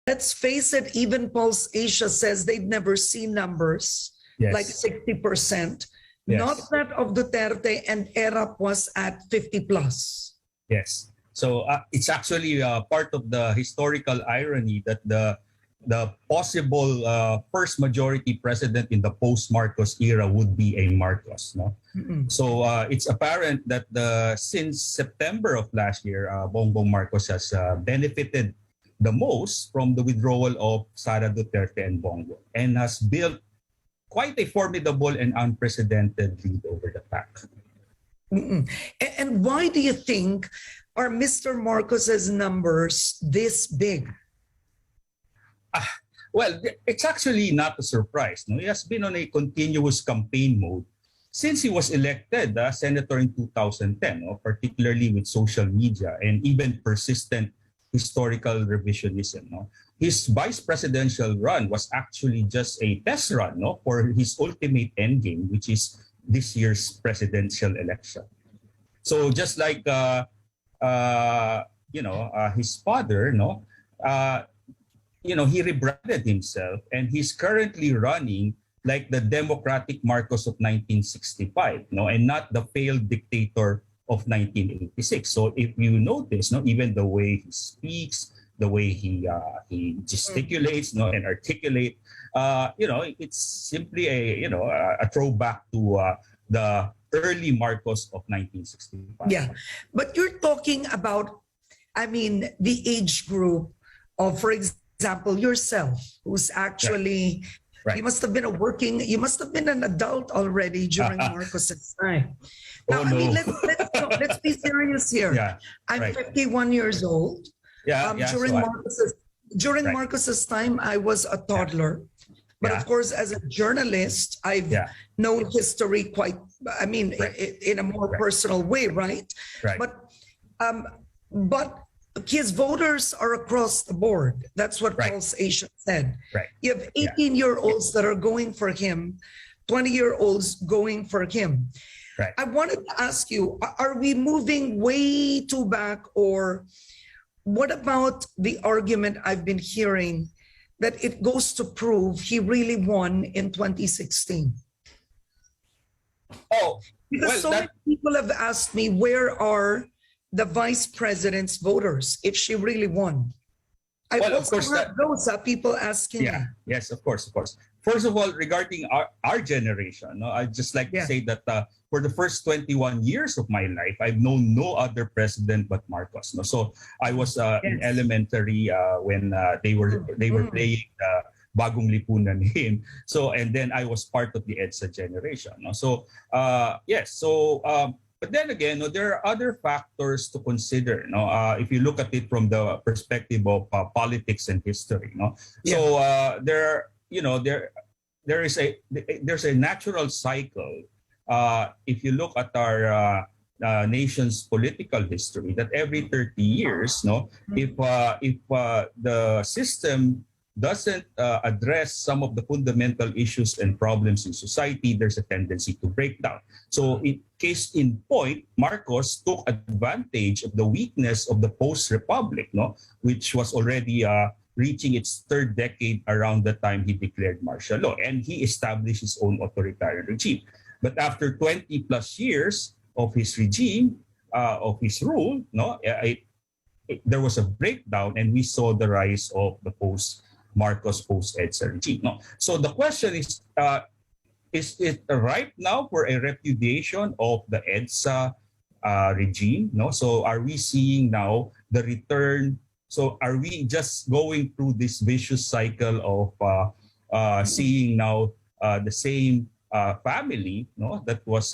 let's face it, even Pulse Asia says they've never seen numbers like 60%. Not that of Duterte, and ERAP was at 50 plus. Yes. So it's actually part of the historical irony that the possible first majority president in the post-Marcos era would be a Marcos. No? So it's apparent that since September of last year, Bongbong Marcos has benefited the most from the withdrawal of Sara Duterte and Bongbong, and has built quite a formidable and unprecedented lead over the pack. And why do you think are Mr. Marcos's numbers this big? Well, it's actually not a surprise. No? He has been on a continuous campaign mode since he was elected senator in 2010, no? Particularly with social media and even persistent historical revisionism. No? His vice presidential run was actually just a test run, no, for his ultimate endgame, which is this year's presidential election. So just like his father, no, he rebranded himself, and he's currently running like the democratic Marcos of 1965, no, and not the failed dictator of 1986. So if you notice, no, even the way he speaks, the way he gesticulates, no, and articulate, it's simply a throwback to the early Marcos of 1965. Yeah, but you're talking about, the age group of, for example, yourself, who's actually, you must have been an adult already during Marcos's time. Now, let's be serious here. Yeah, I'm 51 years old. During Marcos's time, I was a toddler. But of course, as a journalist, I've known history quite, in a more personal way, right? But his voters are across the board. That's what Pulse Asia said. You have 18-year-olds that are going for him, 20-year-olds going for him. I wanted to ask you, are we moving way too back, or what about the argument I've been hearing that it goes to prove he really won in 2016? Because many people have asked me, where are the vice president's voters if she really won? I also heard those people asking me. Yes, of course. First of all, regarding our generation, I'd just like to say that for the first 21 years of my life, I've known no other president but Marcos. No? So I was in elementary when they were playing Bagong Lipunan hymn. So, and then I was part of the EDSA generation. No? So but then again, there are other factors to consider. If you look at it from the perspective of politics and history. So there's a natural cycle. If you look at our nation's political history, that every 30 years, if the system doesn't address some of the fundamental issues and problems in society, there's a tendency to break down. So case in point, Marcos took advantage of the weakness of the post-republic, which was already reaching its third decade around the time he declared martial law, and he established his own authoritarian regime. But after 20 plus years of his regime, of his rule, there was a breakdown, and we saw the rise of the post-Marcos, post-EDSA regime. So the question is it ripe now for a repudiation of the EDSA regime? So are we seeing now the return? So are we just going through this vicious cycle of seeing now the same family that was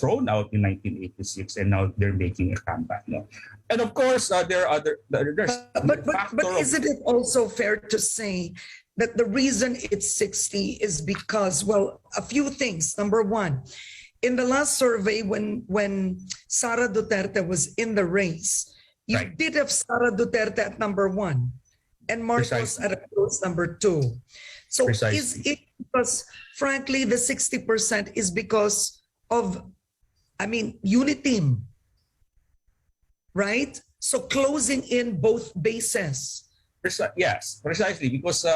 thrown out in 1986, and now they're making a comeback? And of course, there are other. But isn't it also fair to say that the reason it's 60 is because, well, a few things. Number one, in the last survey, when Sara Duterte was in the race, you did have Sara Duterte at number 1 and Marcos at a close number 2. So is it because, frankly, the 60% is because of, uniteam, right? So closing in both bases. Yes, precisely, because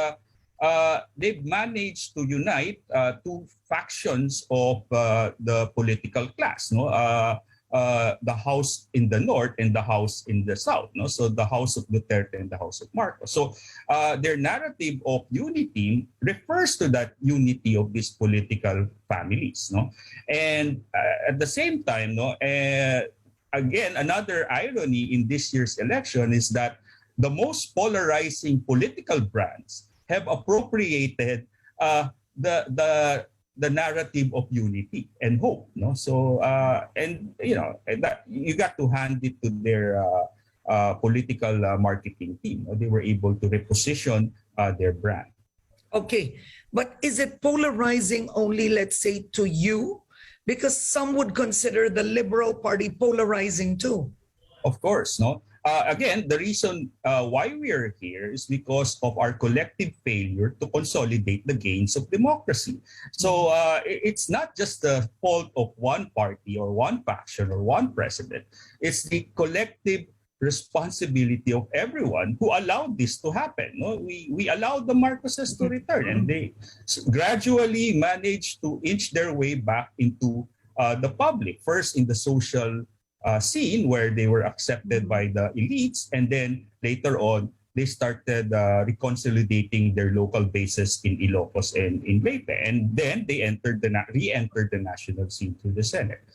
they've managed to unite two factions of the political class, no? The house in the north and the house in the south, no? So the house of Duterte and the house of Marcos. So their narrative of unity refers to that unity of these political families, no? And at the same time, no, again, another irony in this year's election is that the most polarizing political brands have appropriated the narrative of unity and hope. No, so and you know that you got to hand it to their political marketing team. They were able to reposition their brand. Okay, but is it polarizing only, let's say, to you? Because some would consider the Liberal Party polarizing too. Of course, no. Again, the reason why we are here is because of our collective failure to consolidate the gains of democracy. So it's not just the fault of one party or one faction or one president. It's the collective responsibility of everyone who allowed this to happen. No? We allowed the Marcoses to return, and they gradually managed to inch their way back into the public, first in the social scene where they were accepted by the elites, and then later on they started reconsolidating their local bases in Ilocos and in Leyte, and then they re-entered the national scene through the Senate.